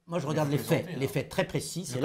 Moi, je regarde les faits très précis. C'est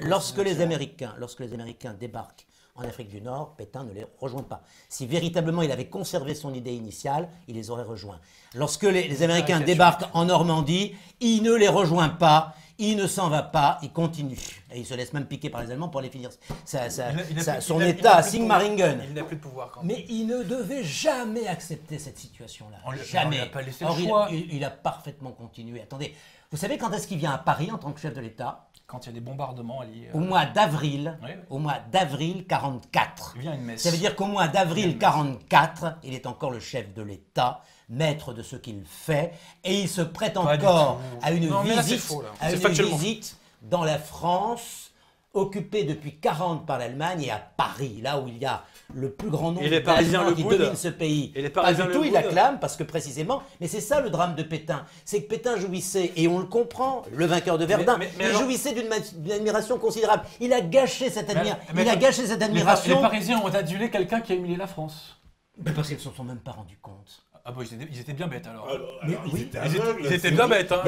lorsque les Américains débarquent en Afrique du Nord, Pétain ne les rejoint pas. Si véritablement il avait conservé son idée initiale, il les aurait rejoints. Lorsque les Américains débarquent en Normandie, il ne les rejoint pas, il ne s'en va pas, il continue. Et il se laisse même piquer par les Allemands pour aller finir son état à Sigmaringen. Il n'a plus de pouvoir quand même. Mais il ne devait jamais accepter cette situation-là. Jamais. On n'a pas laissé le choix. Il a parfaitement continué. Attendez, vous savez quand est-ce qu'il vient à Paris en tant que chef de l'État ? Quand il y a des bombardements alliés. Au mois d'avril, au mois d'avril 44. Il vient à une messe. Ça veut dire qu'au mois d'avril 44, il est encore le chef de l'État, maître de ce qu'il fait, et il se prête encore à une visite dans la France, occupée depuis 40 par l'Allemagne, et à Paris, là où il y a le plus grand nombre d'Allemands qui dominent ce pays. Et les Parisiens pas du tout, il acclame, parce que précisément, mais c'est ça le drame de Pétain, c'est que Pétain jouissait, et on le comprend, le vainqueur de Verdun, il jouissait d'une admiration considérable. Il a gâché cette admiration. Les Parisiens ont adulé quelqu'un qui a humilié la France. Mais parce qu'ils ne se sont même pas rendus compte. Ah bon, ils étaient bien bêtes alors. Ils étaient bien bêtes. Hein.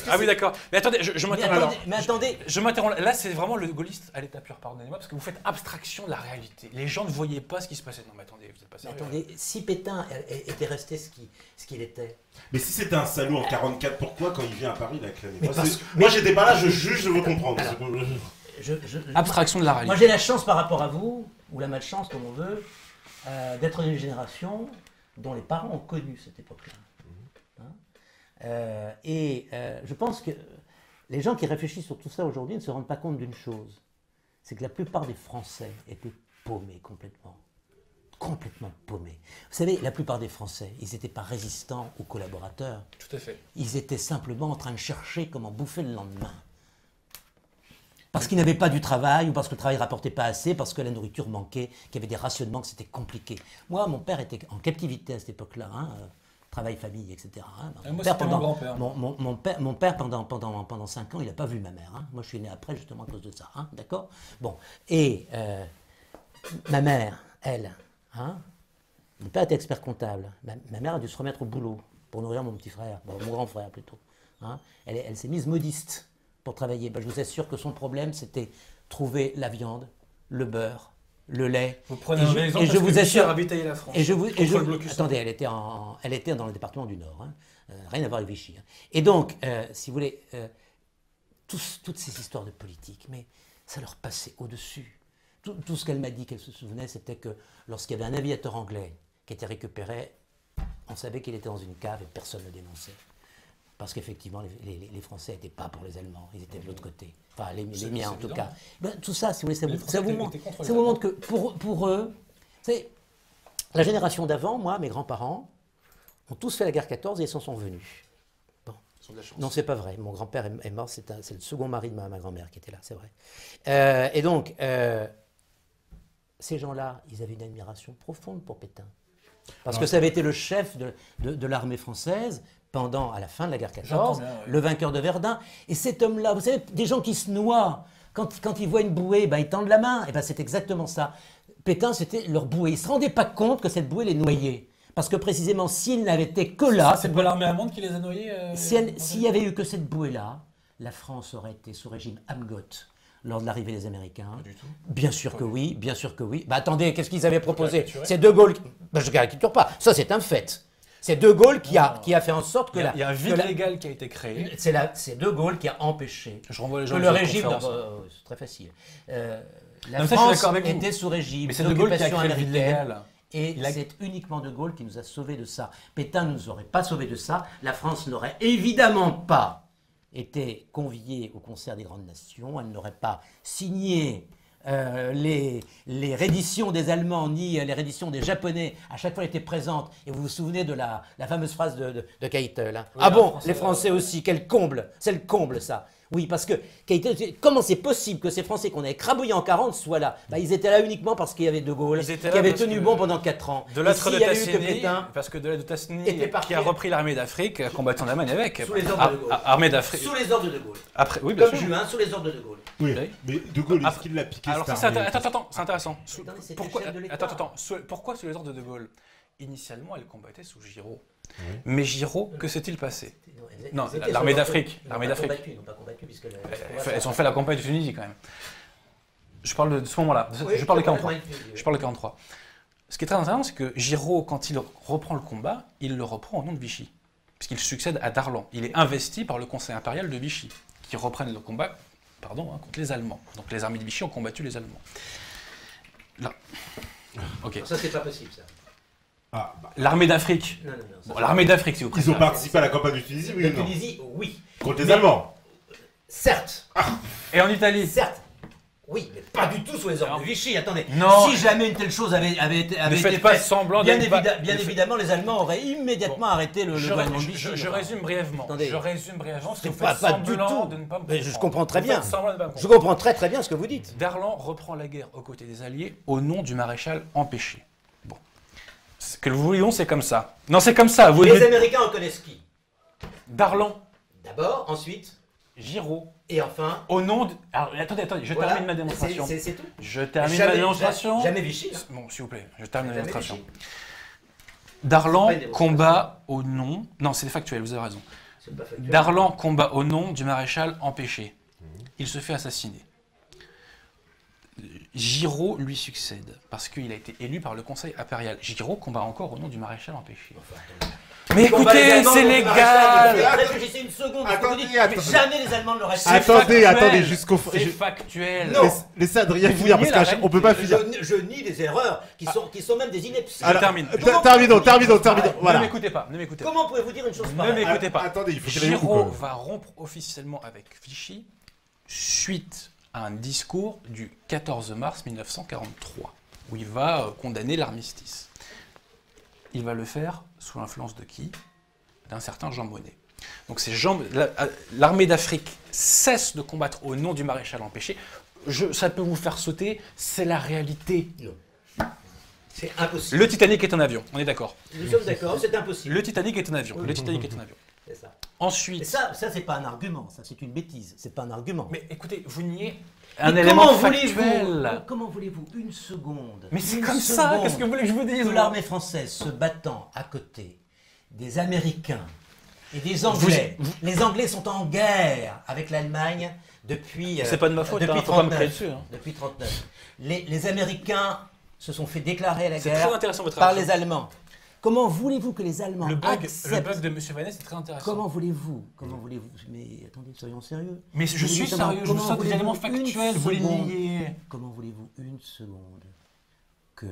Ah oui, d'accord. Mais attendez, je m'interromps. Mais attendez. Je m'interromps. Là, c'est vraiment le gaulliste à l'état pur, pardonnez-moi, parce que vous faites abstraction de la réalité. Les gens ne voyaient pas ce qui se passait. Non, mais attendez, vous n'êtes pas sérieux. Attendez, si Pétain était resté ce qu'il était. Mais si c'était un salaud en 44, pourquoi quand il vient à Paris, il a acclamé? Moi, j'étais pas là, je juge, je veux comprendre. Abstraction de la réalité. Moi, j'ai la chance par rapport à vous, ou la malchance, comme on veut, d'être d'une génération dont les parents ont connu cette époque-là. Je pense que les gens qui réfléchissent sur tout ça aujourd'hui ne se rendent pas compte d'une chose, c'est que la plupart des Français étaient paumés complètement. Complètement paumés. Vous savez, la plupart des Français, ils n'étaient pas résistants ou collaborateurs. Tout à fait. Ils étaient simplement en train de chercher comment bouffer le lendemain. Parce qu'ils n'avaient pas du travail, ou parce que le travail ne rapportait pas assez, parce que la nourriture manquait, qu'il y avait des rationnements, que c'était compliqué. Moi, mon père était en captivité à cette époque-là, travail, famille, etc. Moi, c'était mon grand-père. Mon père, pendant 5 ans, il n'a pas vu ma mère. Moi, je suis né après, justement, à cause de ça. D'accord ? Bon. Et ma mère, elle, mon père était expert comptable. Ma mère a dû se remettre au boulot pour nourrir mon petit frère, mon grand frère plutôt. Elle s'est mise modiste pour travailler. Je vous assure que son problème, c'était trouver la viande, le beurre, le lait. Vous prenez un exemple parce que Vichy a ravitaillé la France. Attendez, elle était dans le département du Nord. Rien à voir avec Vichy. Et donc, si vous voulez, toutes ces histoires de politique, mais ça leur passait au-dessus. Tout ce qu'elle m'a dit, qu'elle se souvenait, c'était que lorsqu'il y avait un aviateur anglais qui était récupéré, on savait qu'il était dans une cave et personne ne le dénonçait. Parce qu'effectivement, les Français n'étaient pas pour les Allemands, ils étaient de l'autre côté. Enfin, les miens en tout cas. Tout ça, si vous voulez, ça vous montre que pour eux, la génération d'avant, moi, mes grands-parents, ont tous fait la guerre 14 et ils s'en sont venus. Bon. Non, c'est pas vrai. Mon grand-père est mort, c'est le second mari de ma grand-mère qui était là, c'est vrai. Et donc, ces gens-là, ils avaient une admiration profonde pour Pétain. Parce que ça avait été le chef de l'armée française à la fin de la guerre 14, le vainqueur de Verdun. Et cet homme-là, vous savez, des gens qui se noient, quand ils voient une bouée, ils tendent la main. Et c'est exactement ça. Pétain, c'était leur bouée. Ils ne se rendaient pas compte que cette bouée les noyait. Parce que précisément, s'il n'avait été que là... C'est pas l'armée allemande qui les a noyés s'il n'y avait eu que cette bouée-là, la France aurait été sous régime Amgot lors de l'arrivée des Américains. Pas du tout. Bien sûr que oui, bien sûr que oui. Attendez, qu'est-ce qu'ils avaient proposé? C'est De Gaulle... je ne caricature pas, ça c'est un fait. C'est De Gaulle qui a fait en sorte que il y a un vide légal qui a été créé. C'est De Gaulle qui a empêché je renvoie les gens que le régime... c'est très facile. La France était sous régime d'occupation américaine. Et c'est uniquement De Gaulle qui nous a sauvés de ça. Pétain ne nous aurait pas sauvés de ça. La France n'aurait évidemment pas été conviée au concert des grandes nations. Elle n'aurait pas signé les redditions des Allemands ni les redditions des Japonais. À chaque fois, elle était présente. Et vous vous souvenez de la fameuse phrase de Keitel. Oui, ah bon, les Français aussi, quel comble. C'est le comble, ça. Oui, parce que comment c'est possible que ces Français qu'on avait crabouillés en 40 soient là? Ils étaient là uniquement parce qu'il y avait De Gaulle, qui avait tenu bon pendant 4 ans. De l'âtre de Tassigny, parce que de l'âtre de Tassigny, qui a repris l'armée d'Afrique, combattant en Allemagne avec. Sous les ordres de De Gaulle. Armée d'Afrique. Sous les ordres de De Gaulle. Après, oui, bien sûr. Comme Juin, sous les ordres de De Gaulle. Oui, mais De Gaulle, est-ce qu'il l'a piqué? Alors, attends, c'est intéressant. Pourquoi sous les ordres de De Gaulle? initialement, elle combattait sous Giraud. Oui. Mais Giraud, que s'est-il passé? Non, Ils étaient l'armée sur le d'Afrique. front. L'armée d'Afrique. Ils n'ont pas combattu puisque... Elles ont fait la campagne de Tunisie quand même. Je parle de ce moment-là. Oui, je parle de je 43. comprends. Je parle de 43. Ce qui est très intéressant, c'est que Giraud, quand il reprend le combat, il le reprend au nom de Vichy. Puisqu'il succède à Darlan. Il est investi par le conseil impérial de Vichy, qui reprennent le combat contre les Allemands. Donc les armées de Vichy ont combattu les Allemands. Là. Ok. Ça, c'est pas possible, ça. Ah, bah. L'armée d'Afrique. Non, Bon, l'armée d'Afrique, si vous Ils préférez. ont participé à la campagne du Tunisie, oui La ou non? Tunisie, oui. Contre les Allemands. Certes. Et en Italie. Certes. Oui, mais pas du tout sous les ordres de Vichy. Attendez. Non. Si jamais une telle chose avait été Ne faites pas faite, semblant bien, d'être pas- bien évidemment, les Allemands auraient immédiatement arrêté le gouvernement de Vichy. Je résume brièvement. Attendez. Je résume brièvement parce que vous Pas faites du semblant tout. de ne pas me Mais je comprendre. comprends très Vous bien. faites semblant de ne pas me Je comprendre. comprends très très bien ce que vous dites. Darlan reprend la guerre aux côtés des Alliés au nom du maréchal empêché. Bon. Ce que nous voulions, c'est comme ça. Non, c'est comme ça. Vous Les Américains reconnaissent qui? Darlan, D'abord, ensuite, Giraud, et enfin. au nom de... Alors, attendez, je Voilà. termine ma démonstration. C'est tout. Je termine ma démonstration. Jamais Vichy. hein. Bon, s'il vous plaît, je termine ma Jamais démonstration. Vichy. Darlan C'est pas une démonstration. combat au nom... Non, c'est factuel, vous avez raison. C'est pas factuel. Darlan combat au nom du maréchal empêché. Il se fait assassiner. Giraud lui succède parce qu'il a été élu par le conseil impérial. Giraud combat encore au nom du maréchal empêché. Mais Combat les écoutez, Allemands c'est contre le maréchal, légal. Réfléchissez une seconde. parce que vous Attendez, dites, attendez. mais jamais les Allemands ne l'auraient fait. Attendez, factuel. attendez, jusqu'au... C'est je- factuel. Non. Laissez Adrien Vous finir, niez parce la qu'on peut pas réalité. finir. Je nie des erreurs qui sont même des inepties. Alors, termine. Terminons. Ne Voilà. m'écoutez pas, ne m'écoutez pas. Comment pouvez-vous dire une chose Ne pareille? m'écoutez pas. Attendez, il faut qu'il y ait beaucoup, Giraud quand même. va rompre officiellement avec Vichy suite à un discours du 14 mars 1943 où il va condamner l'armistice. Il va le faire sous l'influence de qui? D'un certain Jean Monnet. Donc l'armée d'Afrique cesse de combattre au nom du maréchal empêché. Ça peut vous faire sauter, c'est la réalité. Non. C'est impossible. Le Titanic est un avion, on est d'accord. Nous sommes d'accord, c'est impossible. Le Titanic est un avion. Le Titanic est un avion. C'est ça. Ensuite, Mais ça c'est pas un argument, ça c'est une bêtise. C'est pas un argument. mais écoutez, vous niez Mais un élément comment factuel. comment voulez-vous une seconde? Mais c'est une comme ça, seconde qu'est-ce que vous voulez que je vous dise que moi l'armée française se battant à côté des Américains et des Anglais. Les Anglais sont en guerre avec l'Allemagne depuis. C'est pas de ma faute, depuis hein, faut pas me 39. crier dessus. Hein. Depuis 39. Les Américains se sont fait déclarer la C'est guerre très intéressant votre par réaction. les Allemands. Comment voulez-vous que les Allemands Le bug acceptent de M. Vanès, c'est très intéressant. Comment voulez-vous Mais attendez, soyons sérieux. Mais je suis Évidemment, sérieux, je vous comment sors des voulez-vous éléments une factuels, vous les seconde niez. Comment voulez-vous une seconde que,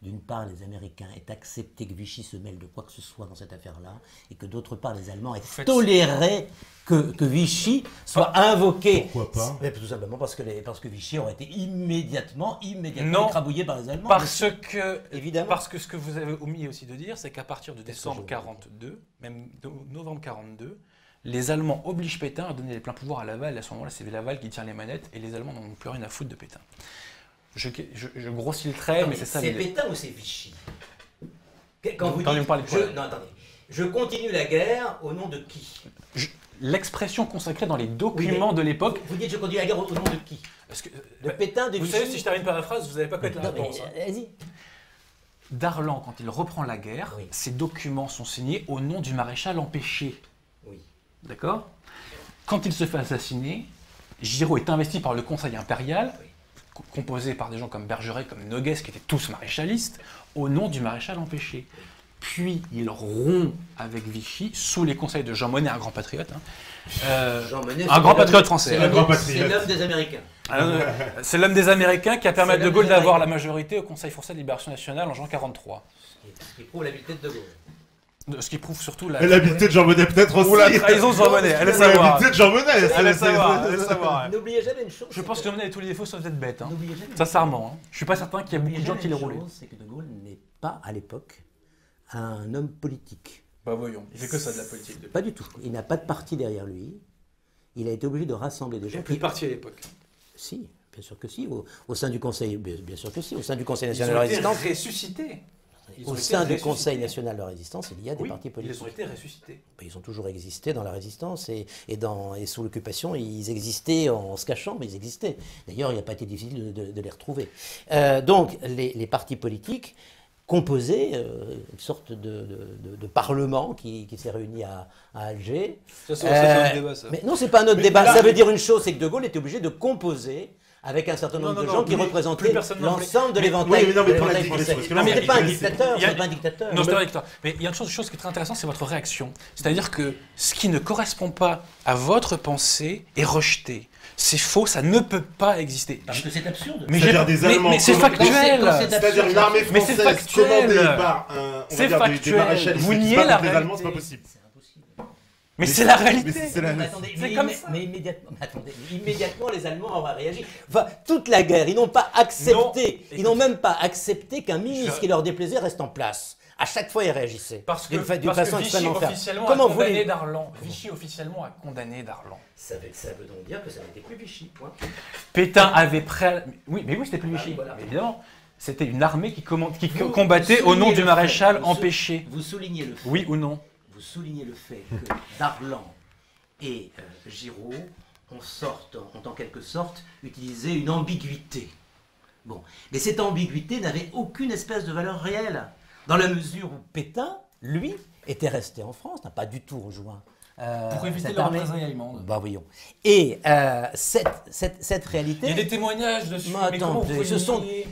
d'une part, les Américains aient accepté que Vichy se mêle de quoi que ce soit dans cette affaire-là, et que d'autre part, les Allemands aient faites- toléré que Vichy soit invoqué? Pourquoi pas? Mais tout simplement parce que Vichy aurait été immédiatement Non. écrabouillé par les Allemands. Parce que, Évidemment. parce que ce que vous avez omis aussi de dire, c'est qu'à partir de décembre que je- 42, même novembre 42, les Allemands obligent Pétain à donner les pleins pouvoirs à Laval. Et à ce moment-là, c'est Laval qui tient les manettes et les Allemands n'en ont plus rien à foutre de Pétain. Je grossis le trait, mais c'est ça C'est l'idée. Pétain ou c'est Vichy? Quand vous Attendez, dites, vous parlez de quoi, là non, attendez. Je continue la guerre au nom de qui? L'expression consacrée dans les documents de l'époque. Vous dites je continue la guerre au nom de qui? Parce que, De Pétain, de vous Vichy? savez, si je termine par la phrase, vous n'allez pas connaître la Non, mais, réponse. hein. Vas-y. Darlan, quand il reprend la guerre, Oui. ses documents sont signés au nom du maréchal empêché. Oui. D'accord? Quand il se fait assassiner, Giraud est investi par le conseil impérial, composé par des gens comme Bergeret, comme Noguès, qui étaient tous maréchalistes, au nom du maréchal empêché. Puis il rompt avec Vichy, sous les conseils de Jean Monnet, un grand patriote. Jean Monnet, un grand patriote français. C'est Un grand l'homme patriote. c'est l'homme des Américains. C'est l'homme des Américains qui a permis à C'est De l'homme Gaulle des d'avoir la Américains. majorité au Conseil français de libération nationale en juin 1943. Ce qui prouve l'habileté de De Gaulle. Ce qui prouve surtout la... Et l'habileté de Jean Monnet peut-être aussi. Ou la trahison de Jean Monnet, allez Ou savoir. l'habileté de Jean Monnet. Allez savoir, allez savoir. N'oubliez jamais une chose. Je pense que Jean Monnet a tous les défauts sauf d'être bête. Hein. N'oubliez jamais. Sincèrement, hein. Je suis pas certain qu'il y a beaucoup de N'oubliez gens jamais qui l'aient une roulé. chose, c'est que De Gaulle n'est pas à l'époque un homme politique. Bah voyons, il fait que ça de la politique. Pas du tout. Il n'a pas de parti derrière lui. Il a été obligé de rassembler des Il n'y gens a plus de parti à l'époque. Si, bien sûr que si. Au sein du Conseil, bien sûr que si. Au sein du Conseil Ils national de ont la été résistance. ressuscités. Ils ont Au été sein du ressuscités. Conseil national de la résistance, il y a des Oui, partis politiques. ils ont été ressuscités. Ils ont toujours existé dans la résistance et sous l'occupation, ils existaient en se cachant, mais ils existaient. D'ailleurs, il n'a pas été difficile de les retrouver. Donc, les partis politiques composé une sorte de parlement qui s'est réuni à Alger. Ça, c'est un autre débat, ça. Mais non, c'est pas un autre débat. là, Ça veut dire une chose, c'est que De Gaulle était obligé de composer avec un certain nombre de gens qui plus représentaient personne n'en voulait. l'ensemble de Oui, l'éventail mais non, mais pour la français. digression, parce que Non, là, mais on c'était pas un rigole, dictateur, il y a- c'était pas un dictateur. Non, c'est pas avec toi. Mais il y a une chose qui est très intéressante, c'est votre réaction. C'est-à-dire que ce qui ne correspond pas à votre pensée est rejeté. C'est faux, ça ne peut pas exister. Parce que c'est absurde. Mais, C'est-à-dire des Allemands mais c'est comment- factuel. C'est-à-dire une armée Mais c'est française factuel. commandée par on C'est va dire, des factuel. maréchals Vous qui se niez battent la contre les Allemands, c'est pas réalité. possible. C'est impossible. Mais c'est la Mais réalité. c'est la- Mais attendez, C'est comme ça. mais immédiatement, les Allemands auraient réagi. Enfin, toute la guerre, ils n'ont pas accepté, Non, ils n'ont même pas accepté qu'un ministre Je- qui leur déplaisait reste en place. À chaque fois, ils réagissaient. Parce que, d'une parce que façon Vichy extrêmement ferme. officiellement Comment a vous condamné voulez Darlan. Vichy officiellement a condamné Darlan. ça veut donc dire que ça n'était plus Vichy. Point. Pétain avait oui, c'était plus Vichy. voilà. Mais évidemment, c'était une armée qui Vous combattait au nom soulignez du le maréchal fait, empêché. Vous soulignez le fait. Oui ou non? Vous soulignez le fait que Darlan et Giraud ont en quelque sorte utilisé une ambiguïté. Bon, mais cette ambiguïté n'avait aucune espèce de valeur réelle, dans la mesure où Pétain, lui, était resté en France, n'a pas du tout rejoint Pour éviter cette la armée. représailles allemande. Bah voyons. Et cette réalité... Il y a des témoignages dessus. Mais Mais comment vous attendez, pouvez ce sont- nier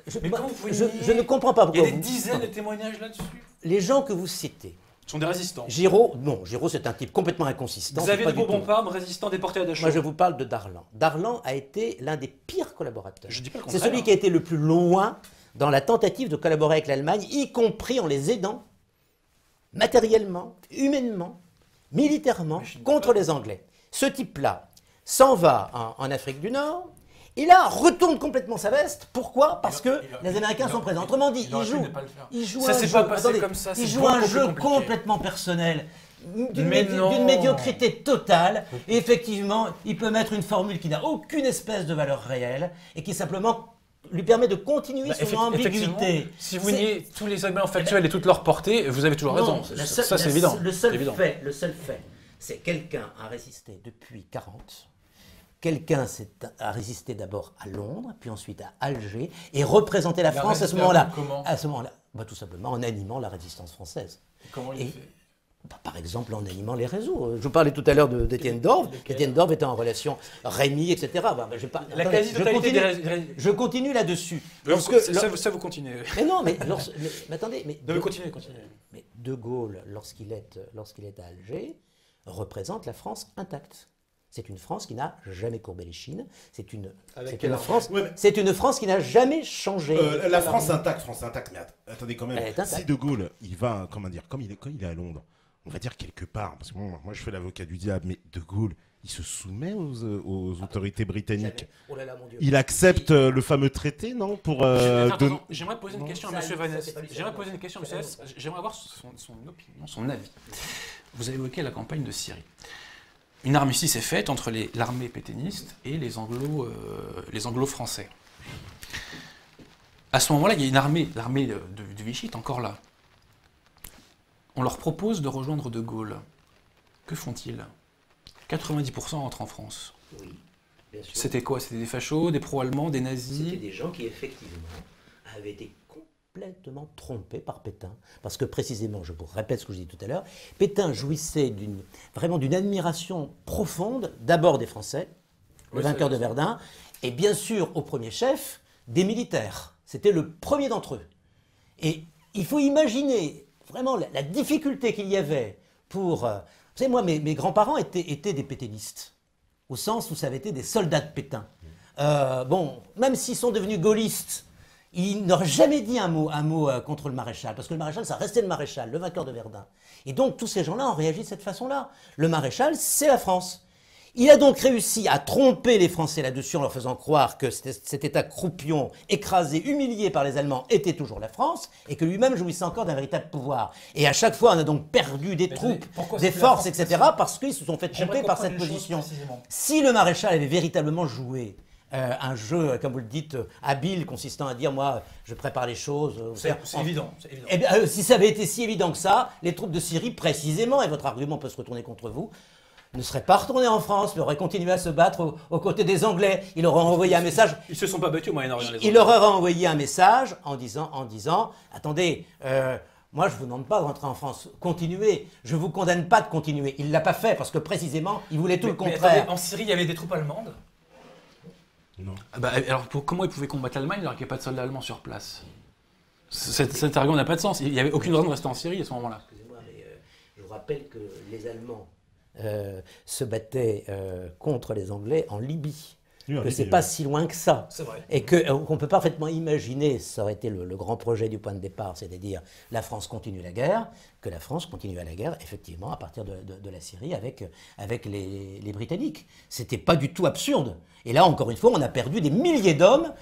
Je, Mais comment vous pouvez je nier ne comprends pas Il y pourquoi a des vous... dizaines de témoignages là-dessus. Les gens que vous citez, Ce sont des résistants. Giraud, non, Giraud c'est un type complètement inconsistant. Xavier c'est de pas du tout- Bourbon-Parme, résistant déporté à Dachau. Moi, je vous parle de Darlan. Darlan a été l'un des pires collaborateurs. Je dis pas le C'est contraire. celui qui a été le plus loin dans la tentative de collaborer avec l'Allemagne, y compris en les aidant matériellement, humainement, militairement, contre les Anglais. Ce type-là s'en va en Afrique du Nord. Et là, retourne complètement sa veste. Pourquoi? Parce que les Américains sont présents. Autrement dit, il joue Ça un s'est jeu. pas passé Attendez, comme ça, il c'est joue un beaucoup plus jeu compliqué. complètement personnel, Mais non. d'une médiocrité totale. Et effectivement, il peut mettre une formule qui n'a aucune espèce de valeur réelle et qui simplement lui permet de continuer son ambiguïté. Effectivement, si vous C'est- niez tous les arguments factuels et toute leur portée, vous avez toujours raison. Non, Ça, c'est évident. Le seul C'est évident. fait, c'est quelqu'un a résisté depuis 40. Quelqu'un a résisté d'abord à Londres, puis ensuite à Alger, et représenté la Il a France à ce résisté moment-là. comment À ce moment-là, bah, tout simplement en animant la résistance française. Comment il Et- fait Bah, par exemple, en animant les réseaux. Je vous parlais tout à l'heure d'Étienne Dorve. Étienne Dorve était en relation Rémy, etc. Bah, je vais pas- La attendez, quasi-totalité des je continue là-dessus. Ça, vous continuez. Mais non, mais attendez, Non, mais continuez. mais De Gaulle, lorsqu'il est à Alger, représente la France intacte. C'est une France qui n'a jamais courbé les chines. C'est une France. Ouais, mais- C'est une France qui n'a jamais changé. La France intacte, mais attendez quand même. Elle est intacte. Si De Gaulle, il va, comment dire, quand il est à Londres, on va dire quelque part, parce que moi je fais l'avocat du diable, mais De Gaulle, il se soumet aux autorités britanniques. Jamais. Oh là là, mon Dieu. Il accepte le fameux traité, non, pour Attends, j'aimerais poser une question à Ça, M. ça, Vanès. c'est pas lui, ça, J'aimerais non. poser une question à M. Vanès. J'aimerais avoir son opinion, son avis. Vous avez évoqué la campagne de Syrie. Une armistice est faite entre l'armée pétainiste et les anglo-français. À ce moment-là, il y a une armée, l'armée de Vichy est encore là. On leur propose de rejoindre De Gaulle. Que font-ils? 90% entrent en France. Oui, bien sûr. C'était quoi? C'était des fachos, des pro-allemands, des C'était nazis? des gens qui, effectivement, avaient été complètement trompés par Pétain. Parce que, précisément, je vous répète ce que je dis tout à l'heure, Pétain jouissait vraiment d'une admiration profonde, d'abord des Français, le Oui, vainqueur c'est- de Verdun, et bien sûr, au premier chef, des militaires. C'était le premier d'entre eux. Et il faut imaginer vraiment la difficulté qu'il y avait pour... vous savez, moi, mes grands-parents étaient des pétainistes, au sens où ça avait été des soldats de Pétain. Bon, même s'ils sont devenus gaullistes, ils n'auraient jamais dit un mot contre le maréchal, parce que le maréchal, ça restait le maréchal, le vainqueur de Verdun. Et donc, tous ces gens-là ont réagi de cette façon-là. Le maréchal, c'est la France. Il a donc réussi à tromper les Français là-dessus en leur faisant croire que cet État croupion, écrasé, humilié par les Allemands, était toujours la France et que lui-même jouissait encore d'un véritable pouvoir. Et à chaque fois, on a donc perdu des troupes, pourquoi des c'est plus la forces, France, etc. parce qu'ils se sont fait J'aimerais tromper par comprendre cette une chose position. précisément. Si le maréchal avait véritablement joué un jeu, comme vous le dites, habile, consistant à dire, moi, je prépare les choses. C'est évident. Eh bien, si ça avait été si évident que ça, les troupes de Syrie, précisément, et votre argument peut se retourner contre vous, ne serait pas retourné en France, mais aurait continué à se battre aux côtés des Anglais. Il aurait envoyé un message. Ils se sont pas battus au Moyen-Orient. les Il Anglais. aurait envoyé un message en disant, attendez, moi je vous demande pas de rentrer en France, continuez. Je vous condamne pas de continuer. Il l'a pas fait parce que précisément, il voulait tout le Mais contraire. attendez, en Syrie, il y avait des troupes allemandes. Non. Ah bah, alors comment ils pouvaient combattre l'Allemagne alors qu'il n'y avait pas de soldats allemands sur place? Cet argument n'a pas de sens. Il n'y avait aucune raison de rester en Syrie à ce moment-là. Excusez-moi, mais je vous rappelle que les Allemands se battaient contre les Anglais en Libye. Oui, en Que c'est Libye, pas oui. si loin que ça. C'est vrai. Et qu'on peut parfaitement imaginer, ça aurait été le grand projet du point de départ, c'est-à-dire la France continue la guerre, que la France continue à la guerre, effectivement, à partir de la Syrie avec les Britanniques. C'était pas du tout absurde. Et là, encore une fois, on a perdu des milliers d'hommes,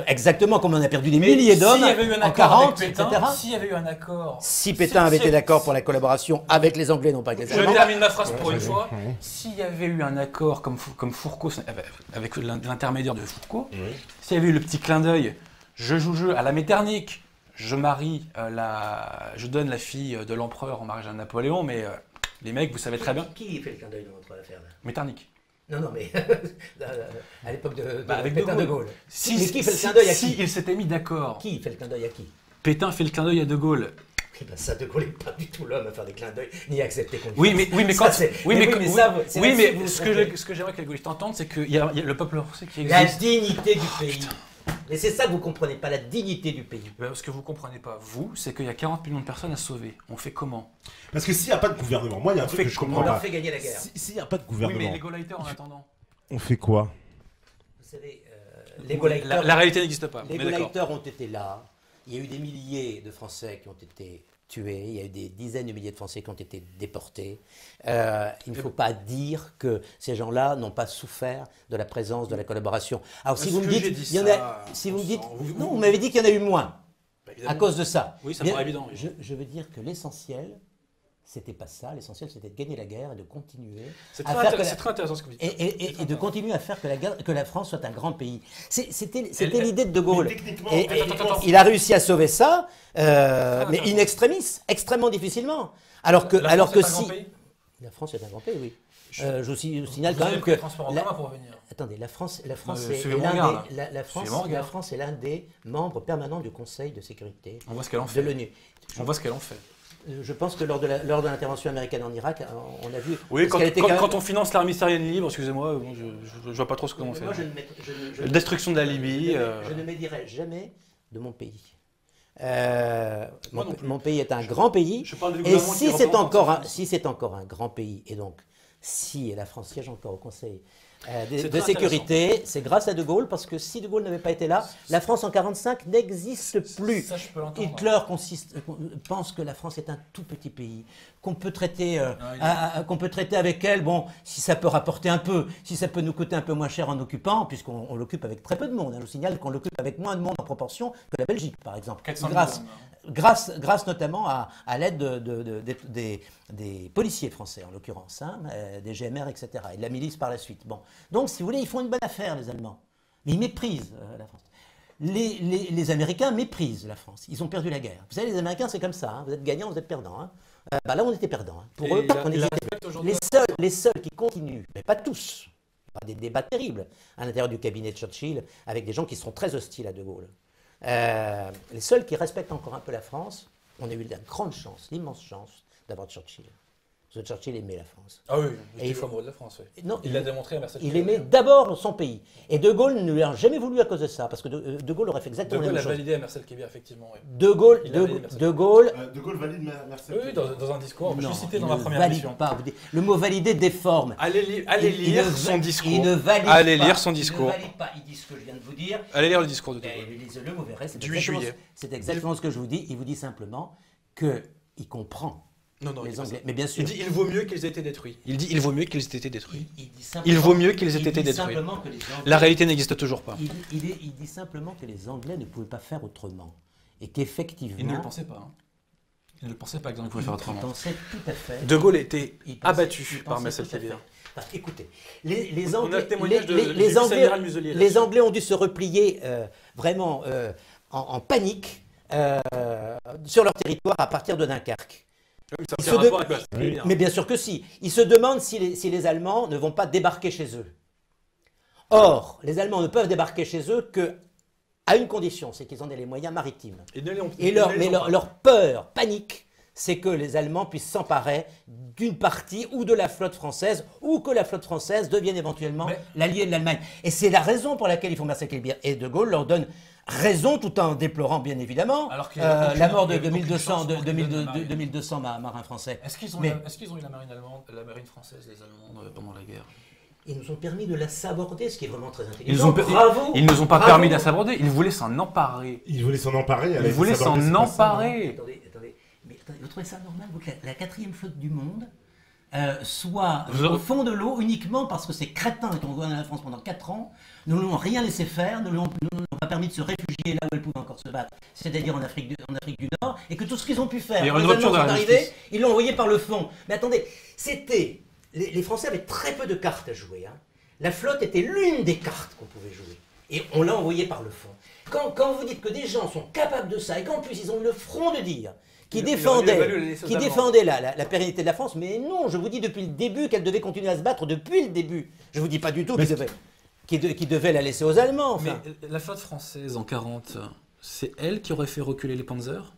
exactement comme on a perdu des milliers d'hommes S'il y avait eu un en accord 40, avec Pétain, etc. s'il y avait eu un accord... Si Pétain avait été d'accord pour la collaboration avec les Anglais, non pas avec les Je Allemands. termine ma phrase pour une fois. S'il y avait eu un accord comme Fourcault, avec l'intermédiaire de Fourcault, s'il y avait eu le petit clin d'œil, je joue jeu à la Metternich, je je donne la fille de l'empereur en mariage à Napoléon, mais les mecs, vous savez très bien. Qui fait le clin d'œil dans votre affaire là? Metternich. Non, mais à l'époque de Avec Pétain De de Gaulle. Gaulle. Mais qui fait le clin d'œil à qui? Si il s'était mis d'accord, Qui fait le clin d'œil à qui? Pétain fait le clin d'œil à De Gaulle. Eh ben ça, De Gaulle n'est pas du tout l'homme à faire des clins d'œil, ni à accepter qu'on Oui, mais quand. ça, Ce que j'aimerais que les gaullistes entendent, c'est qu'il y a le peuple français qui la existe. dignité du pays. Mais c'est ça que vous comprenez pas, la dignité du pays. Ce que vous comprenez pas, vous, c'est qu'il y a 40 millions de personnes à sauver. On fait comment? Parce que s'il n'y a pas de gouvernement, moi il y a un truc que je On comprends leur pas. fait gagner la guerre. S'il n'y a pas de Oui, gouvernement, mais les Gauleiters en attendant. on fait quoi? Vous savez, les Gauleiters, La réalité n'existe pas. les on est d'accord. Gauleiters ont été là. Il y a eu des milliers de Français qui ont été tués. Il y a eu des dizaines de milliers de Français qui ont été déportés. Il ne faut pas dire que ces gens-là n'ont pas souffert de la présence, de la collaboration. Alors si Est-ce vous me que dites, j'ai dit il y en ça, a, si vous me dites, vous- non, vous m'avez dit qu'il y en a eu moins Bah, à évidemment. cause de ça. Oui, ça Mais paraît évident, oui. Je veux dire que l'essentiel, c'était pas ça. L'essentiel, c'était de gagner la guerre et de continuer C'est à très, faire que c'est très intéressant ce que vous dites. et de continuer à faire que la France soit un grand pays. C'était Elle- l'idée de Gaulle. Mais techniquement, Et Attends. il a réussi à sauver ça, mais in extremis, extrêmement difficilement. Alors que, La alors France que est un grand si pays. la France est un grand pays, oui. Je vous signale Vous quand avez même pris que le transport en la- commun pour revenir. attendez, la France Non, est suivez mon l'un regard, des, là. la France, Suivez mon regard. la France est l'un des membres permanents du Conseil de sécurité On voit ce qu'elle en de fait. l'ONU. On voit ce qu'elle en fait. Je pense que lors de l'intervention américaine en Irak, on a vu. Oui, parce qu'elle était quand même- quand on finance l'armée syrienne libre, excusez-moi, bon, je vois pas trop ce qu'on fait. Moi, je ne mets- je- La destruction de la Libye. Je ne médirai jamais de mon pays. Moi non plus. Mon pays est un grand pays. Je parle du Et gouvernement si qui c'est représente encore, la un, France. si c'est encore un grand pays, et donc si la France siège encore au Conseil C'est de très sécurité, c'est grâce à De Gaulle, parce que si De Gaulle n'avait pas été là, la France en 1945 n'existe plus. Ça, je peux l'entendre. Hitler pense que la France est un tout petit pays, qu'on peut traiter, qu'on peut traiter avec elle, bon, si ça peut rapporter un peu, si ça peut nous coûter un peu moins cher en occupant, puisqu'on l'occupe avec très peu de monde. Je vous signale qu'on l'occupe avec moins de monde en proportion que la Belgique, par exemple. 400 Grâce notamment à l'aide des policiers français, en l'occurrence, hein, des GMR, etc., et de la milice par la suite. Bon. Donc, si vous voulez, ils font une bonne affaire, les Allemands. Mais ils méprisent la France. Les Américains méprisent la France. Ils ont perdu la guerre. Vous savez, les Américains, c'est comme ça. Hein. Vous êtes gagnants, vous êtes perdants. Hein. Là, on était perdants. Hein. Pour eux, on hésitait. Les seuls qui continuent, mais pas tous, il y aura des débats terribles à l'intérieur du cabinet de Churchill, avec des gens qui seront très hostiles à De Gaulle. Les seuls qui respectent encore un peu la France, on a eu la grande chance, l'immense chance d'avoir Churchill. Parce que Churchill aimait la France. Ah oui, Et il il- faut amoureux de la France. Oui. Non, Il l'a démontré à Mercedes. Il aimait d'abord son pays. Et De Gaulle ne lui a jamais voulu à cause de ça, parce que De Gaulle aurait fait De exactement la Gaulle a même chose. validé à Marcel Kébir, effectivement. Oui, De Gaulle, Il a validé Mercedes. De Gaulle De Gaulle valide Mercedes. oui, dans un discours. Je non, l'ai cité il dans ma ne première valide émission. pas. Le mot valider déforme. Allez Il lire ne- son discours. Il ne valide Allez pas. lire son discours. Il ne valide pas. Il dit ce que je viens de vous dire. Allez lire le discours de De Et Gaulle. lisez-le, vous verrez. C'est Du 8 exactement, juillet. c'est exactement ce que je vous dis. Il vous dit simplement qu'il comprend Non, il les dit pas Anglais. ça. Mais bien sûr. Il dit il vaut mieux qu'ils aient été détruits. Il dit il vaut mieux qu'ils aient été détruits. Il dit Il simplement- vaut mieux qu'ils aient il été dit détruits. simplement que les Anglais- La réalité n'existe toujours pas. Il dit simplement que les Anglais ne pouvaient pas faire autrement. Et qu'effectivement. Il ne le pensait pas. hein. Il ne le pensait pas qu'ils pouvaient faire Il autrement. pensait tout à fait. De Gaulle était Il pensait- abattu il par pensait Marcel tout à fait. Kébir. Parce qu'écoutez, les On a Anglais, le témoignage de les vice-amiral Muselier les là-dessus. Anglais ont dû se replier vraiment en panique sur leur territoire à partir de Dunkerque. Ça Il fait se un de- rapport avec la Serbie, hein. Mais bien sûr que si. Ils se demandent si les Allemands ne vont pas débarquer chez eux. Or, les Allemands ne peuvent débarquer chez eux qu'à une condition, c'est qu'ils en aient les moyens maritimes. Et Leur peur, panique, c'est que les Allemands puissent s'emparer d'une partie ou de la flotte française, ou que la flotte française devienne éventuellement l'allié de l'Allemagne. Et c'est la raison pour laquelle il faut massacrer Libye. Et De Gaulle leur donne raison, tout en déplorant bien évidemment la mort de 2200 marins français. Est-ce qu'ils ont eu la marine allemande, la marine française, les Allemands pendant la guerre? Ils nous ont permis de la saborder, ce qui est vraiment très intelligent. Ils ne nous ont pas permis de la saborder, ils voulaient s'en emparer. Ils voulaient s'en emparer. Ils voulaient s'en emparer. Attendez. Mais vous trouvez ça normal, vous, que la quatrième flotte du monde soit au fond de l'eau uniquement parce que ces crétins qui ont gouverné la France pendant 4 ans ne lui ont rien laissé faire, ne lui ont pas permis de se réfugier là où elle pouvait encore se battre, c'est-à-dire en Afrique du Nord, et que tout ce qu'ils ont pu faire, les quand les Allemands Allemands sont sont arrivés, justice. ils l'ont envoyé par le fond. Mais attendez, c'était... Les Français avaient très peu de cartes à jouer. Hein. La flotte était l'une des cartes qu'on pouvait jouer. Et on l'a envoyé par le fond. Quand vous dites que des gens sont capables de ça, et qu'en plus ils ont eu le front de dire qui défendait la pérennité de la France, mais non, je vous dis depuis le début qu'elle devait continuer à se battre depuis le début. Je vous dis pas du tout qu'il devait la laisser aux Allemands. Enfin. Mais la flotte française en 40, c'est elle qui aurait fait reculer les Panzers?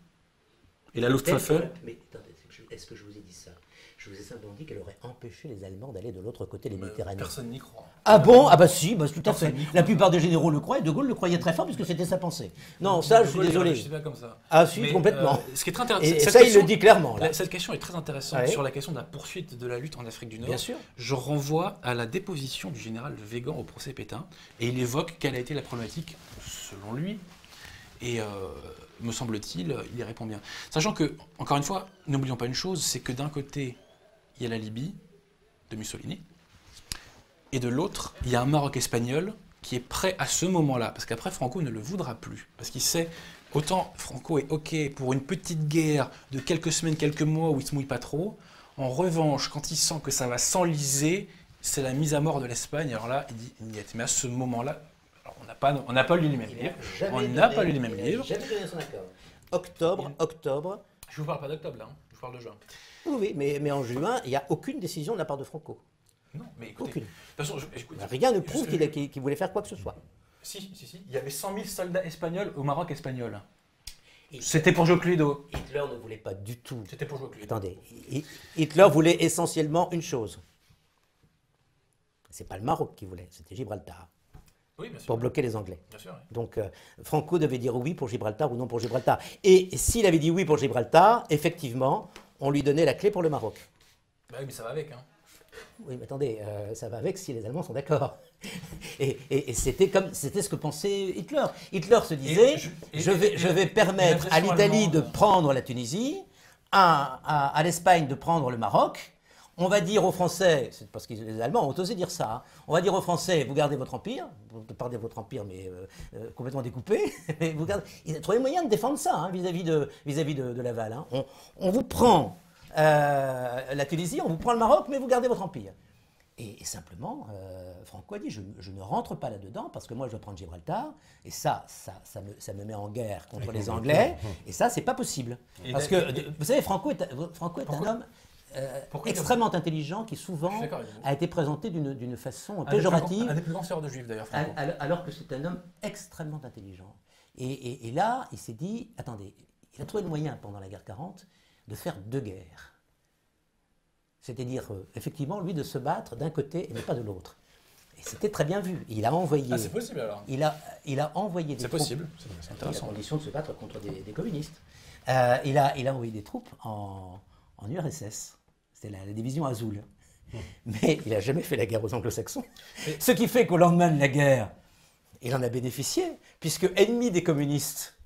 Et la Luftwaffe? Mais attendez, est-ce que je vous ai dit ça? Je vous ai simplement dit qu'elle aurait empêché les Allemands d'aller de l'autre côté de la Méditerranée. Personne n'y croit. Ah bon? Ah bah si, tout à fait. La plupart des généraux le croient et De Gaulle le croyait très fort puisque c'était sa pensée. Non, ça, je suis désolé. Je sais pas comme ça. Ah si, Mais, complètement. Ce qui est très intéressant. Et ça, il le dit clairement. Là. Cette question est très intéressante sur la question de la poursuite de la lutte en Afrique du Nord. Bien sûr. Je renvoie à la déposition du général Végan au procès Pétain et il évoque quelle a été la problématique selon lui. Et me semble-t-il, il y répond bien. Sachant que, encore une fois, n'oublions pas une chose, c'est que d'un côté, il y a la Libye de Mussolini, et de l'autre, il y a un Maroc espagnol qui est prêt à ce moment-là, parce qu'après Franco ne le voudra plus, parce qu'il sait, autant Franco est OK pour une petite guerre de quelques semaines, quelques mois où il se mouille pas trop, en revanche, quand il sent que ça va s'enliser, c'est la mise à mort de l'Espagne, alors là, il dit niet. Mais à ce moment-là, on n'a pas lu les mêmes livres, on n'a pas lu les mêmes livres. Jamais donné son accord. Octobre. Je vous parle pas d'octobre là, je vous parle de juin. Oui, mais en juin, il n'y a aucune décision de la part de Franco. Non, mais écoutez, aucune. De toute façon, rien ne prouve qu'il voulait faire quoi que ce soit. Si. Il y avait 100 000 soldats espagnols au Maroc espagnol. C'était pour jouer Cluedo. Hitler ne voulait pas du tout. C'était pour jouer Cluedo. Attendez, Hitler voulait essentiellement une chose. C'est pas le Maroc qu'il voulait, c'était Gibraltar. Oui, bien sûr. Pour bloquer les Anglais. Bien sûr, oui. Donc Franco devait dire oui pour Gibraltar ou non pour Gibraltar. Et s'il avait dit oui pour Gibraltar, effectivement, on lui donnait la clé pour le Maroc. Bah oui, mais ça va avec. Hein. Oui, mais attendez, ça va avec si les Allemands sont d'accord. Et c'était ce que pensait Hitler. Hitler se disait, je vais permettre à l'Italie de prendre la Tunisie, à l'Espagne de prendre le Maroc. On va dire aux Français, c'est parce que les Allemands ont osé dire ça, hein, on va dire aux Français, vous gardez votre empire, vous perdez votre empire mais complètement découpé, mais vous gardez, ils ont trouvé moyen de défendre ça hein, vis-à-vis de Laval. Hein. On vous prend la Tunisie, on vous prend le Maroc, mais vous gardez votre empire. Et simplement, Franco a dit, je ne rentre pas là-dedans parce que moi je dois prendre Gibraltar, et ça me met en guerre contre les Anglais, et ça c'est pas possible. Parce que, vous savez, Franco est un homme... extrêmement intelligent qui souvent a été présenté d'une façon péjorative. Un des plus grands sœurs de juifs d'ailleurs. Alors que c'est un homme extrêmement intelligent. Et là, il s'est dit, attendez, il a trouvé le moyen pendant la guerre 40 de faire 2 guerres. C'est-à-dire, effectivement, lui de se battre d'un côté et mais pas de l'autre. Et c'était très bien vu. Il a envoyé. Ah, c'est possible alors. Il a envoyé des troupes. C'est possible. C'est intéressant. À condition de se battre contre des communistes. Il a envoyé des troupes en URSS. C'était la division Azul. Mais il n'a jamais fait la guerre aux Anglo-Saxons. Ce qui fait qu'au lendemain de la guerre, il en a bénéficié, puisque ennemi des communistes,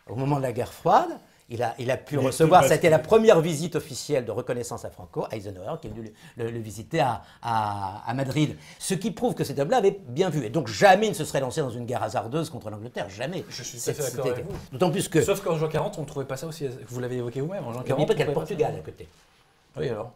au moment de la guerre froide, il a pu recevoir, ça a été la première visite officielle de reconnaissance à Franco, Eisenhower, qui est venu le visiter à Madrid. Ce qui prouve que cet homme-là avait bien vu. Et donc jamais il ne se serait lancé dans une guerre hasardeuse contre l'Angleterre, jamais. Je suis tout à fait d'accord avec vous. D'autant plus que... Sauf qu'en juin 40, on ne trouvait pas ça aussi, vous l'avez évoqué vous-même, en juin 40. Il n'y a pas qu'à le Portugal à côté. Oui alors.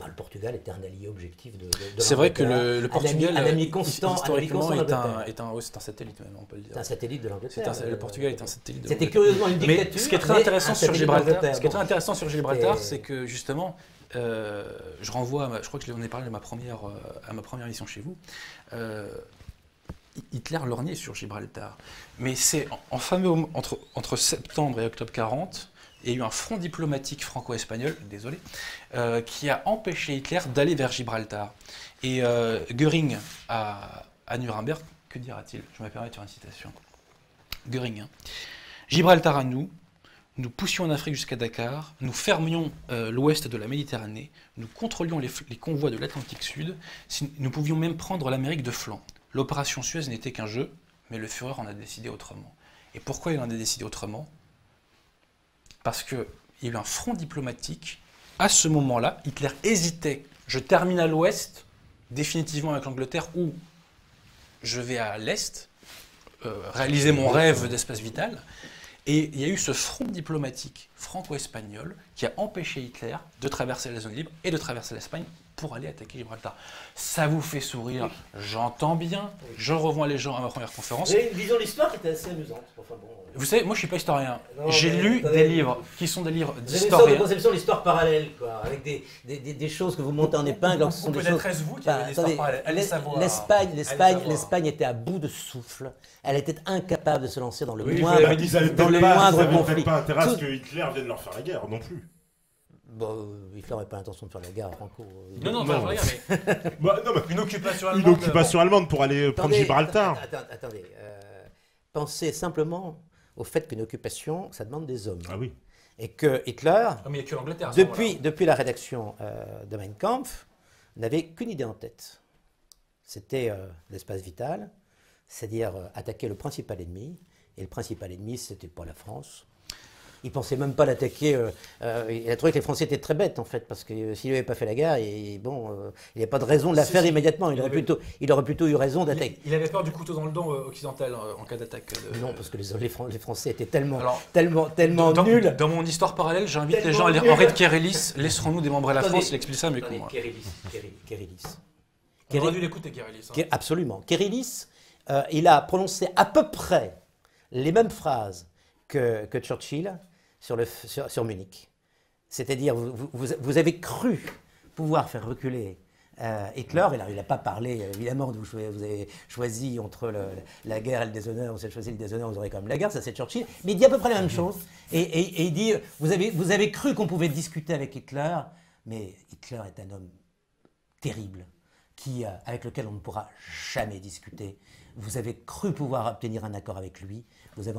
le Portugal était un allié objectif de C'est vrai que l'Angleterre, le Portugal, un ami constant, historiquement, un ami constant c'est un satellite même, on peut le dire. c'est un satellite de l'Angleterre. Le Portugal est un satellite de C'était l'Angleterre. curieusement une dictature. Mais ce qui est très mais intéressant un sur satellite Gibraltar, d'Angleterre. c'est que justement, je renvoie, je crois que je l'en ai parlé à ma première émission chez vous. Hitler lorgnait sur Gibraltar, mais c'est en fameux entre septembre et octobre 40. Il y a eu un front diplomatique franco-espagnol, désolé, qui a empêché Hitler d'aller vers Gibraltar. Et Göring à Nuremberg, que dira-t-il? Je me permets de faire une citation. Göring, hein. Gibraltar à nous poussions en Afrique jusqu'à Dakar, nous fermions l'ouest de la Méditerranée, nous contrôlions les convois de l'Atlantique Sud, nous pouvions même prendre l'Amérique de flanc. L'opération Suez n'était qu'un jeu, mais le Führer en a décidé autrement. Et pourquoi il en a décidé autrement? Parce qu'il y a eu un front diplomatique. À ce moment-là, Hitler hésitait. Je termine à l'ouest, définitivement avec l'Angleterre, ou je vais à l'est, réaliser mon rêve d'espace vital. Et il y a eu ce front diplomatique franco-espagnol qui a empêché Hitler de traverser la zone libre et de traverser l'Espagne pour aller attaquer Gibraltar. Ça vous fait sourire, j'entends bien, je revois les gens à ma première conférence. Vous avez une vision de l'histoire qui était assez amusante. Enfin, bon, Vous savez, moi je suis pas historien. Non, J'ai lu attendez, des livres qui sont des livres vous avez une sorte de d'historiens. conception de l'histoire parallèle, quoi, avec des choses que vous montez en épingle. alors que ce sont des choses... Peut-être est-ce vous qui avez une histoire attendez, parallèle. Allez savoir. L'Espagne était à bout de souffle. Elle était incapable de se lancer dans le Oui, moindre, ils avaient dans le peut-être moindre ils avaient conflit. peut-être pas intérêt à ce Tout- que Hitler vienne leur faire la guerre non plus. Bon, Hitler n'avait pas l'intention de faire la guerre à Franco. Non, Non. regarde, mais Bah, non, mais une occupation une allemande. occupation allemande pour aller prendre Attendez, Gibraltar. Attendez. Pensez simplement au fait qu'une occupation, ça demande des hommes. Ah oui. Et que Hitler, Ah, mais il n'y a que l'Angleterre. à ce moment-là. depuis la rédaction de Mein Kampf, n'avait qu'une idée en tête. C'était l'espace vital, c'est-à-dire attaquer le principal ennemi. Et le principal ennemi, c'était pas la France. Il pensait même pas l'attaquer. Il a trouvé que les Français étaient très bêtes, en fait, parce que s'il n'avait pas fait la guerre, il n'y a pas de raison de la faire immédiatement. Il aurait plutôt eu raison d'attaquer. Il avait peur du couteau dans le dent occidental en cas d'attaque. Non, parce que les Français étaient tellement, Alors, tellement nuls. Dans mon histoire parallèle, j'invite les Tellement gens à lire nul. Henri de Kérélis, Laisserons-nous démembrer la Attendez, France, il explique ça mieux que Attendez, moi. Kérélis. On aurait dû l'écouter, Kérélis. Hein. Absolument. Kérélis, il a prononcé à peu près les mêmes phrases que Churchill sur Munich. C'est-à-dire, vous avez cru pouvoir faire reculer Hitler. Il n'a pas parlé, évidemment, vous avez choisi entre la guerre et le déshonneur, vous avez choisi le déshonneur, vous aurez quand même la guerre, ça c'est Churchill. Mais il dit à peu près la même chose. Et il dit, vous avez cru qu'on pouvait discuter avec Hitler, mais Hitler est un homme terrible, avec lequel on ne pourra jamais discuter. Vous avez cru pouvoir obtenir un accord avec lui, vous avez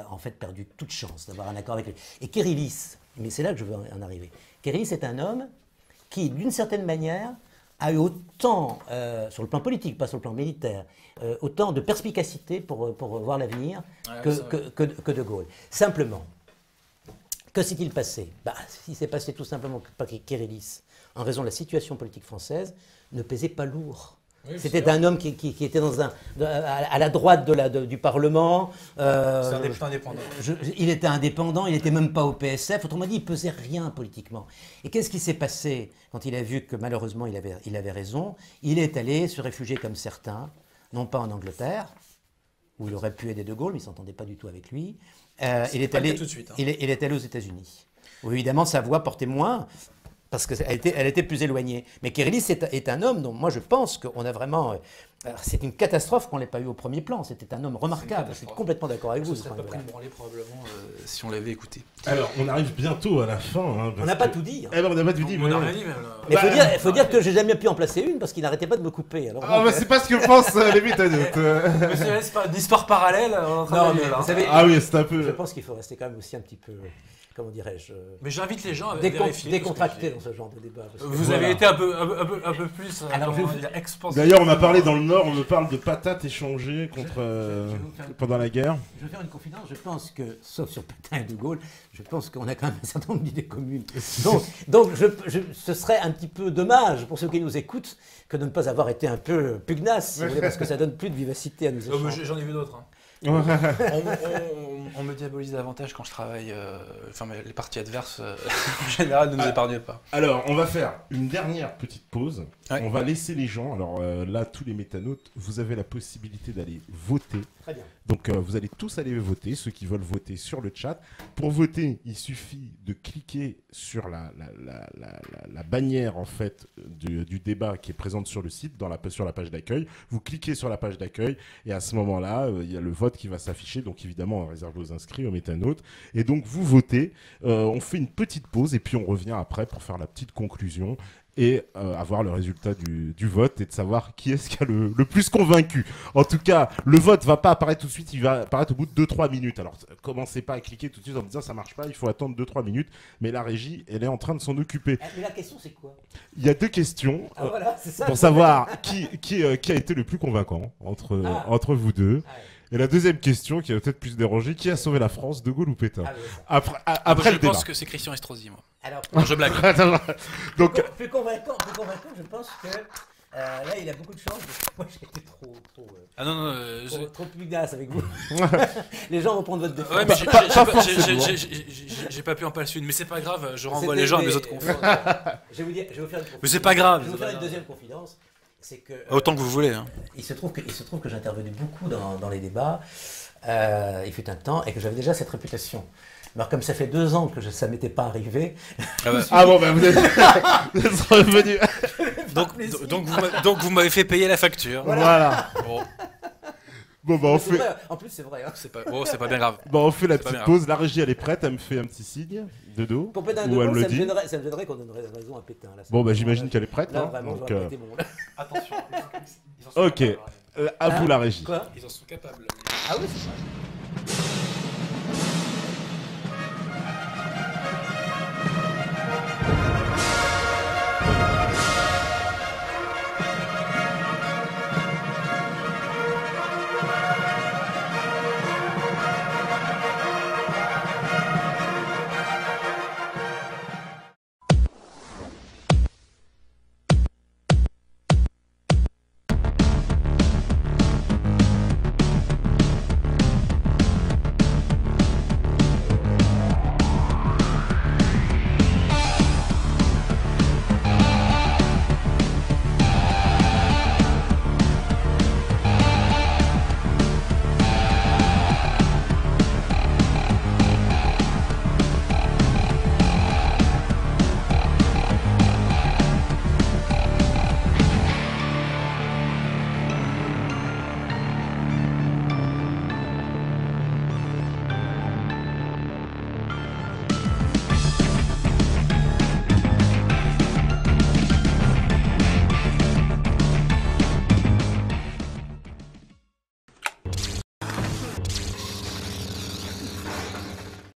en fait perdu toute chance d'avoir un accord avec lui. Et Kérélis, mais c'est là que je veux en arriver, Kérélis est un homme qui, d'une certaine manière, a eu autant, sur le plan politique, pas sur le plan militaire, autant de perspicacité pour voir l'avenir que De Gaulle. Simplement, que s'est-il passé? Il s'est passé tout simplement que Kérélis, en raison de la situation politique française, ne pesait pas lourd. Oui, c'était un homme qui était à la droite du Parlement. C'est un député indépendant. Il était indépendant, il n'était même pas au PSF. Autrement dit, il ne pesait rien politiquement. Et qu'est-ce qui s'est passé quand il a vu que malheureusement il avait raison? Il est allé se réfugier comme certains, non pas en Angleterre, où il aurait pu aider De Gaulle, mais il ne s'entendait pas du tout avec lui. Il est allé aux États-Unis, où évidemment sa voix portait moins, parce qu'elle était plus éloignée. Mais Kérélis est un homme dont moi je pense qu'on a vraiment... c'est une catastrophe qu'on ne l'ait pas eu au premier plan. C'était un homme remarquable. Je suis complètement d'accord avec vous. Ça ne serait pas pris le branler probablement si on l'avait écouté. Alors, on arrive bientôt à la fin. Hein, on n'a pas tout dit. Hein. Eh ben, on n'a pas tout dit. On n'a rien dit même. Mais il faut dire que j'ai jamais pu en placer une parce qu'il n'arrêtait pas de me couper. Alors, c'est pas ce que pensent les méthodes. Mais c'est pas une histoire parallèle. Non, mais vous savez, c'est un peu... Je pense qu'il faut rester quand même aussi un petit peu... Comment dirais-je, mais j'invite les gens à vérifier. Décontracté dans ce genre de débat. Vous avez été un peu plus expansif. D'ailleurs, on a parlé dans le Nord, on me parle de patates échangées pendant la guerre. Je vais faire une confidence, je pense que, sauf sur Pétain et De Gaulle, je pense qu'on a quand même un certain nombre d'idées communes. Donc ce serait un petit peu dommage pour ceux qui nous écoutent que de ne pas avoir été un peu pugnace, si vous voulez, parce que ça donne plus de vivacité à nos échanges. J'en ai vu d'autres. Hein. On me diabolise davantage quand je travaille. Enfin, les parties adverses, en général, ne nous épargnent pas. Alors, on va faire une dernière petite pause. Ouais. On va laisser les gens. Alors là, tous les métanautes, vous avez la possibilité d'aller voter. Très bien. Donc, vous allez tous aller voter, ceux qui veulent voter sur le chat. Pour voter, il suffit de cliquer sur la bannière en fait du débat qui est présente sur le site, sur la page d'accueil. Vous cliquez sur la page d'accueil et à ce moment-là, il y a le vote qui va s'afficher. Donc, évidemment, réservé aux inscrits, aux métanautes. Et donc, vous votez. On fait une petite pause et puis on revient après pour faire la petite conclusion et avoir le résultat du vote et de savoir qui est-ce qui a le plus convaincu. En tout cas, le vote va pas apparaître tout de suite, il va apparaître au bout de 2-3 minutes. Alors, commencez pas à cliquer tout de suite en me disant ça marche pas, il faut attendre 2-3 minutes. Mais la régie, elle est en train de s'en occuper. Mais la question, c'est quoi? Il y a 2 questions Voilà, c'est ça. pour savoir qui a été le plus convaincant entre vous deux. Ah ouais. Et la deuxième question, qui va peut-être plus déranger, qui a sauvé la France, De Gaulle ou Pétain? Ah, mais ça. Après je le débat. pense que c'est Christian Estrosi, moi. Alors, Non, je blague. Donc, plus convaincant, je pense que là, il a beaucoup de chance. Moi, j'ai été trop Ah non, non, trop pugnace avec vous. Les gens vont prendre votre défense. ouais, mais forcément. j'ai pas pu en passer une, mais c'est pas grave, je renvoie les gens à mes autres confidences. Je vais vous faire une confidence. Mais c'est pas grave. Je vais vous faire une deuxième confidence. C'est que Autant que vous voulez. Hein. il se trouve que j'ai intervenu beaucoup dans les débats. Il fut un temps et que j'avais déjà cette réputation. Alors comme ça fait 2 ans que ça m'était pas arrivé. Ah, bah. ah bon, bah vous êtes revenu. Donc vous m'avez fait payer la facture. Voilà. Bon, Bon, bah on C'est fait. vrai, en plus, c'est vrai. Hein. c'est pas bien grave. Bon, on fait la C'est pas petite grave. pause. La régie, elle est prête. Elle me fait un petit signe de dos. Pour Pétain Ou elle me le ça dit. me gênerait qu'on donnerait raison à Pétain. Là, Bon, bah j'imagine qu'elle est prête. Là, hein. vraiment, Donc, j'aurais pas été bon. Là. Attention. Ok. À vous la régie. Quoi? Ils en sont capables. Ah oui, c'est vrai.